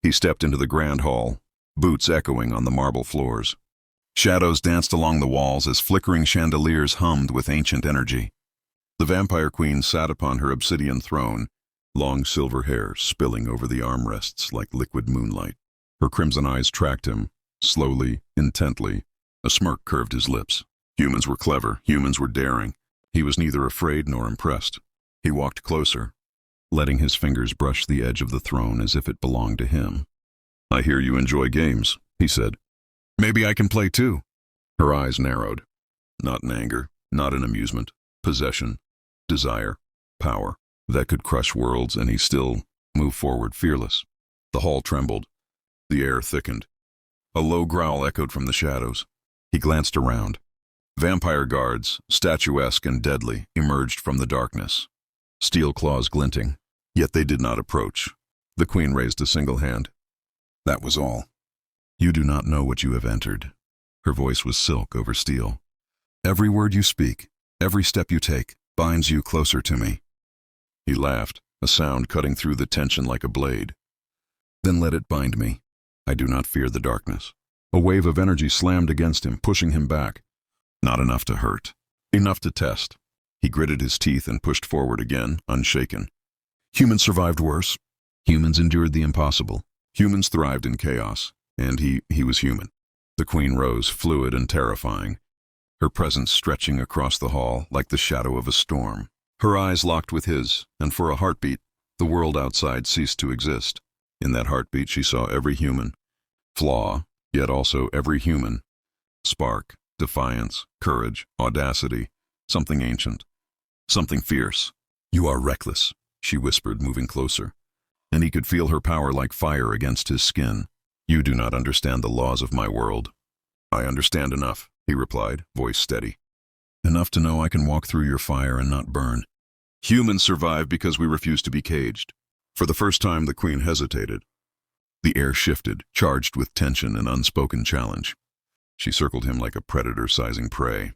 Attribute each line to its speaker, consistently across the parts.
Speaker 1: He stepped into the grand hall, boots echoing on the marble floors. Shadows danced along the walls as flickering chandeliers hummed with ancient energy. The vampire queen sat upon her obsidian throne, long silver hair spilling over the armrests like liquid moonlight. Her crimson eyes tracked him, slowly, intently. A smirk curved his lips. Humans were clever, humans were daring. He was neither afraid nor impressed. He walked closer, letting his fingers brush the edge of the throne as if it belonged to him. "I hear you enjoy games," he said. "Maybe I can play too." Her eyes narrowed. Not in anger, not in amusement. Possession, desire, power. That could crush worlds, and he still moved forward fearless. The hall trembled. The air thickened. A low growl echoed from the shadows. He glanced around. Vampire guards, statuesque and deadly, emerged from the darkness, steel claws glinting. Yet they did not approach. The queen raised a single hand. That was all. "You do not know what you have entered." Her voice was silk over steel. "Every word you speak, every step you take, binds you closer to me." He laughed, a sound cutting through the tension like a blade. "Then let it bind me. I do not fear the darkness." A wave of energy slammed against him, pushing him back. Not enough to hurt. Enough to test. He gritted his teeth and pushed forward again, unshaken. Humans survived worse. Humans endured the impossible. Humans thrived in chaos. And he was human. The queen rose, fluid and terrifying, her presence stretching across the hall like the shadow of a storm. Her eyes locked with his, and for a heartbeat, the world outside ceased to exist. In that heartbeat she saw every human. Flaw, yet also every human. Spark, defiance, courage, audacity, something ancient, something fierce. "You are reckless," she whispered, moving closer. And he could feel her power like fire against his skin. "You do not understand the laws of my world." "I understand enough," he replied, voice steady. "Enough to know I can walk through your fire and not burn." "Humans survive because we refuse to be caged." For the first time the queen hesitated. The air shifted, charged with tension and unspoken challenge. She circled him like a predator sizing prey.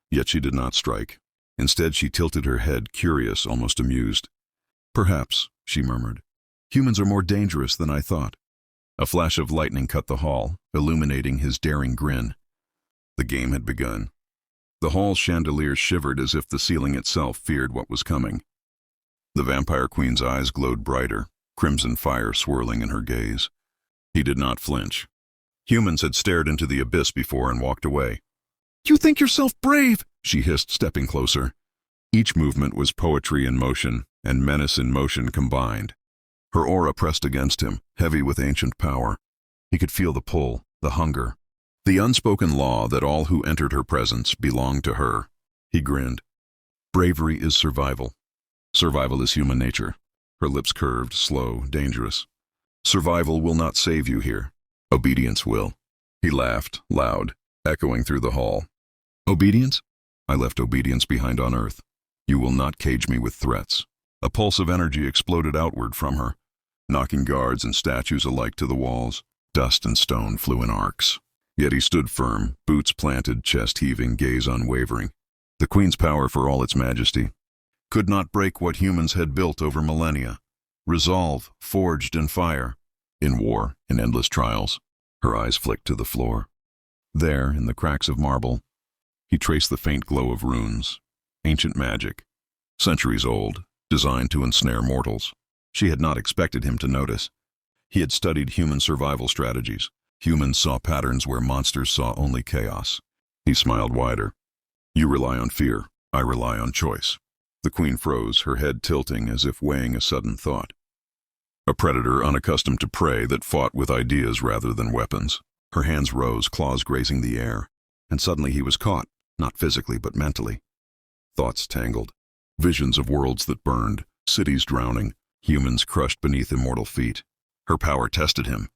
Speaker 1: Yet she did not strike. Instead she tilted her head, curious, almost amused. "Perhaps," she murmured. "Humans are more dangerous than I thought." A flash of lightning cut the hall, illuminating his daring grin. The game had begun. The hall's chandelier shivered as if the ceiling itself feared what was coming. The vampire queen's eyes glowed brighter, crimson fire swirling in her gaze. He did not flinch. Humans had stared into the abyss before and walked away. "You think yourself brave," she hissed, stepping closer. Each movement was poetry in motion, and menace in motion combined. Her aura pressed against him, heavy with ancient power. He could feel the pull, the hunger, the unspoken law that all who entered her presence belonged to her. He grinned. "Bravery is survival. Survival is human nature." Her lips curved, slow, dangerous. "Survival will not save you here. Obedience will." He laughed, loud, echoing through the hall. "Obedience? I left obedience behind on earth. You will not cage me with threats." A pulse of energy exploded outward from her, knocking guards and statues alike to the walls. Dust and stone flew in arcs. Yet he stood firm, boots planted, chest heaving, gaze unwavering. The queen's power, for all its majesty, could not break what humans had built over millennia. Resolve, forged in fire, in war, in endless trials. Her eyes flicked to the floor. There, in the cracks of marble, he traced the faint glow of runes. Ancient magic, centuries old, designed to ensnare mortals. She had not expected him to notice. He had studied human survival strategies. Humans saw patterns where monsters saw only chaos. He smiled wider. "You rely on fear. I rely on choice." The queen froze, her head tilting as if weighing a sudden thought. A predator unaccustomed to prey that fought with ideas rather than weapons. Her hands rose, claws grazing the air. And suddenly he was caught, not physically but mentally. Thoughts tangled. Visions of worlds that burned, cities drowning, humans crushed beneath immortal feet. Her power tested him.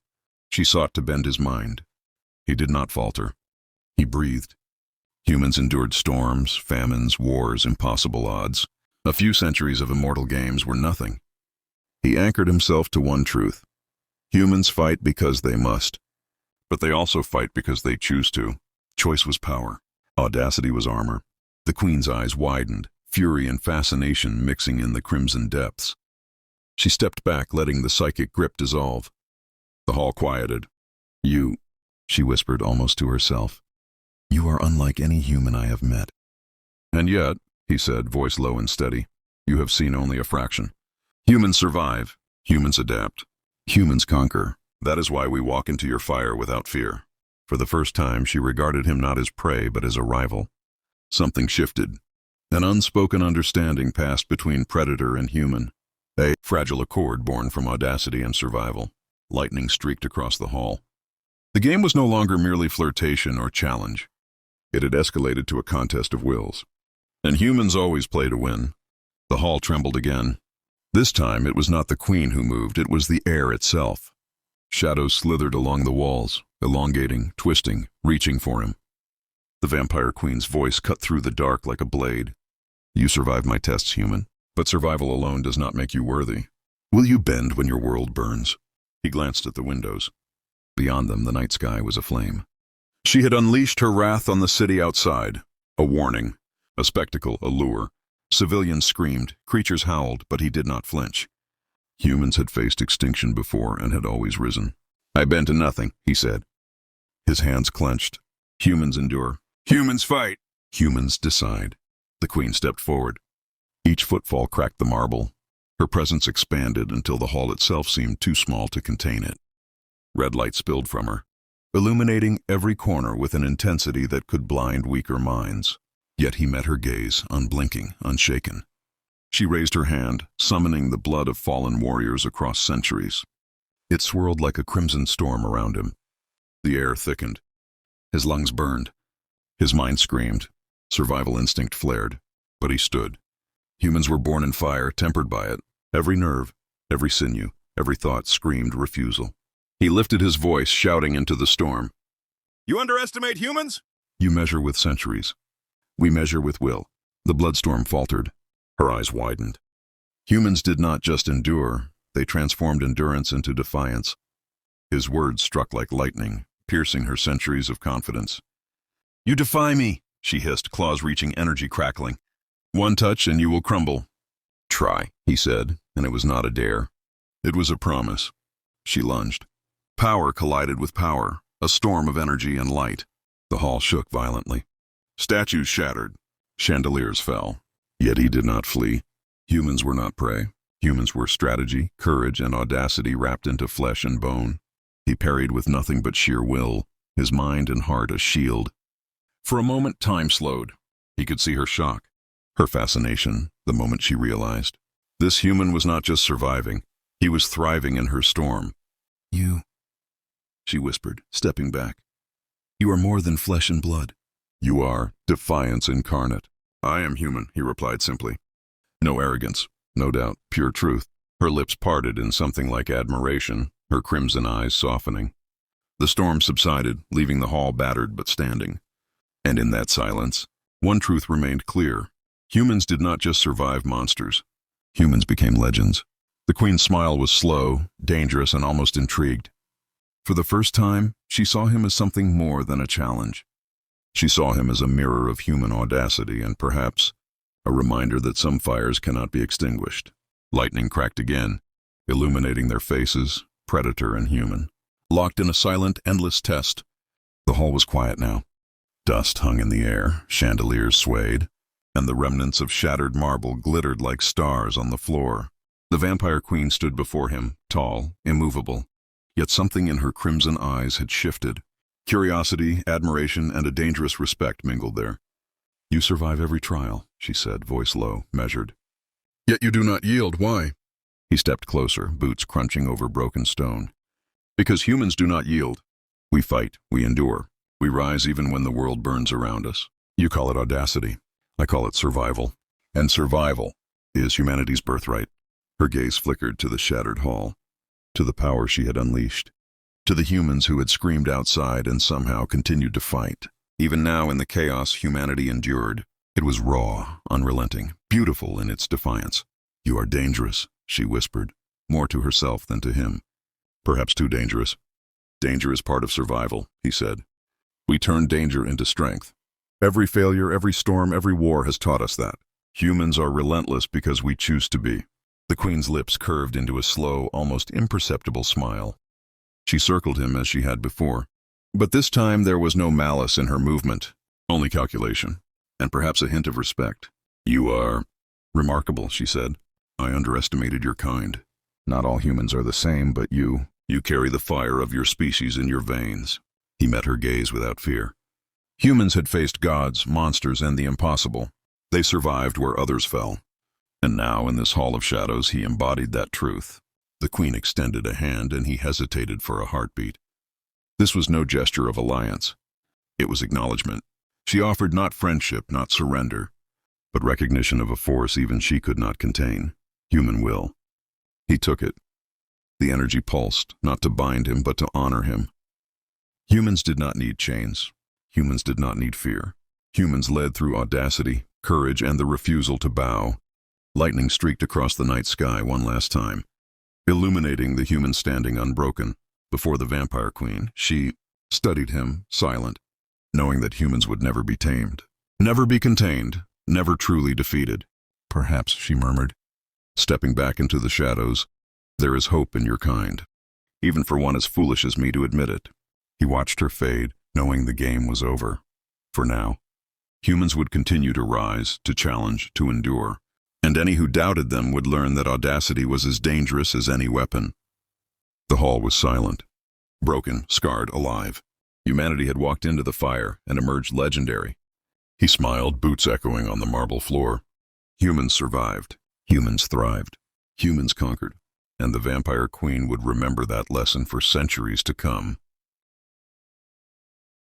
Speaker 1: She sought to bend his mind. He did not falter. He breathed. Humans endured storms, famines, wars, impossible odds. A few centuries of immortal games were nothing. He anchored himself to one truth. Humans fight because they must, but they also fight because they choose to. Choice was power. Audacity was armor. The queen's eyes widened, fury and fascination mixing in the crimson depths. She stepped back, letting the psychic grip dissolve. The hall quieted. You, she whispered almost to herself. You are unlike any human I have met. And yet, he said, voice low and steady, you have seen only a fraction. Humans survive. Humans adapt. Humans conquer. That is why we walk into your fire without fear. For the first time, she regarded him not as prey, but as a rival. Something shifted. An unspoken understanding passed between predator and human. A fragile accord born from audacity and survival. Lightning streaked across the hall. The game was no longer merely flirtation or challenge. It had escalated to a contest of wills. And humans always play to win. The hall trembled again. This time it was not the queen who moved, it was the air itself. Shadows slithered along the walls, elongating, twisting, reaching for him. The vampire queen's voice cut through the dark like a blade. You survived my tests, human, but survival alone does not make you worthy. Will you bend when your world burns? He glanced at the windows. Beyond them, the night sky was aflame. She had unleashed her wrath on the city outside. A warning, a spectacle, a lure. Civilians screamed, creatures howled, but he did not flinch. Humans had faced extinction before and had always risen. I bend to nothing, he said. His hands clenched. Humans endure. Humans fight. Humans decide. The queen stepped forward. Each footfall cracked the marble. Her presence expanded until the hall itself seemed too small to contain it. Red light spilled from her, illuminating every corner with an intensity that could blind weaker minds. Yet he met her gaze, unblinking, unshaken. She raised her hand, summoning the blood of fallen warriors across centuries. It swirled like a crimson storm around him. The air thickened. His lungs burned. His mind screamed. Survival instinct flared. But he stood. Humans were born in fire, tempered by it. Every nerve, every sinew, every thought screamed refusal. He lifted his voice, shouting into the storm. You underestimate humans? You measure with centuries. We measure with will. The bloodstorm faltered. Her eyes widened. Humans did not just endure, they transformed endurance into defiance. His words struck like lightning, piercing her centuries of confidence. You defy me, she hissed, claws reaching, energy crackling. One touch and you will crumble. Try, he said, and it was not a dare. It was a promise. She lunged. Power collided with power, a storm of energy and light. The hall shook violently. Statues shattered. Chandeliers fell. Yet he did not flee. Humans were not prey. Humans were strategy, courage, and audacity wrapped into flesh and bone. He parried with nothing but sheer will, his mind and heart a shield. For a moment, time slowed. He could see her shock, her fascination, the moment she realized. This human was not just surviving, he was thriving in her storm. You, she whispered, stepping back. You are more than flesh and blood. You are defiance incarnate. I am human, he replied simply. No arrogance, no doubt, pure truth. Her lips parted in something like admiration, her crimson eyes softening. The storm subsided, leaving the hall battered but standing. And in that silence, one truth remained clear. Humans did not just survive monsters. Humans became legends. The queen's smile was slow, dangerous, and almost intrigued. For the first time, she saw him as something more than a challenge. She saw him as a mirror of human audacity and perhaps a reminder that some fires cannot be extinguished. Lightning cracked again, illuminating their faces, predator and human, locked in a silent, endless test. The hall was quiet now. Dust hung in the air, chandeliers swayed, and the remnants of shattered marble glittered like stars on the floor. The vampire queen stood before him, tall, immovable. Yet something in her crimson eyes had shifted. Curiosity, admiration, and a dangerous respect mingled there. You survive every trial, she said, voice low, measured. Yet you do not yield, why? He stepped closer, boots crunching over broken stone. Because humans do not yield. We fight, we endure. We rise even when the world burns around us. You call it audacity. I call it survival. And survival is humanity's birthright. Her gaze flickered to the shattered hall, to the power she had unleashed, to the humans who had screamed outside and somehow continued to fight. Even now in the chaos humanity endured. It was raw, unrelenting, beautiful in its defiance. You are dangerous, she whispered, more to herself than to him. Perhaps too dangerous. Danger is part of survival, he said. We turn danger into strength. Every failure, every storm, every war has taught us that. Humans are relentless because we choose to be. The queen's lips curved into a slow, almost imperceptible smile. She circled him as she had before. But this time there was no malice in her movement, only calculation, and perhaps a hint of respect. "You are remarkable," she said. "I underestimated your kind. Not all humans are the same, but you carry the fire of your species in your veins." He met her gaze without fear. Humans had faced gods, monsters, and the impossible. They survived where others fell. And now, in this hall of shadows, he embodied that truth. The queen extended a hand, and he hesitated for a heartbeat. This was no gesture of alliance. It was acknowledgement. She offered not friendship, not surrender, but recognition of a force even she could not contain, human will. He took it. The energy pulsed, not to bind him, but to honor him. Humans did not need chains. Humans did not need fear. Humans led through audacity, courage, and the refusal to bow. Lightning streaked across the night sky one last time, illuminating the human standing unbroken. Before the vampire queen, she studied him, silent, knowing that humans would never be tamed, never be contained, never truly defeated. "Perhaps," she murmured, stepping back into the shadows, "there is hope in your kind, even for one as foolish as me to admit it." He watched her fade, knowing the game was over. For now, humans would continue to rise, to challenge, to endure, and any who doubted them would learn that audacity was as dangerous as any weapon. The hall was silent, broken, scarred, alive. Humanity had walked into the fire and emerged legendary. He smiled, boots echoing on the marble floor. Humans survived. Humans thrived. Humans conquered. And the vampire queen would remember that lesson for centuries to come.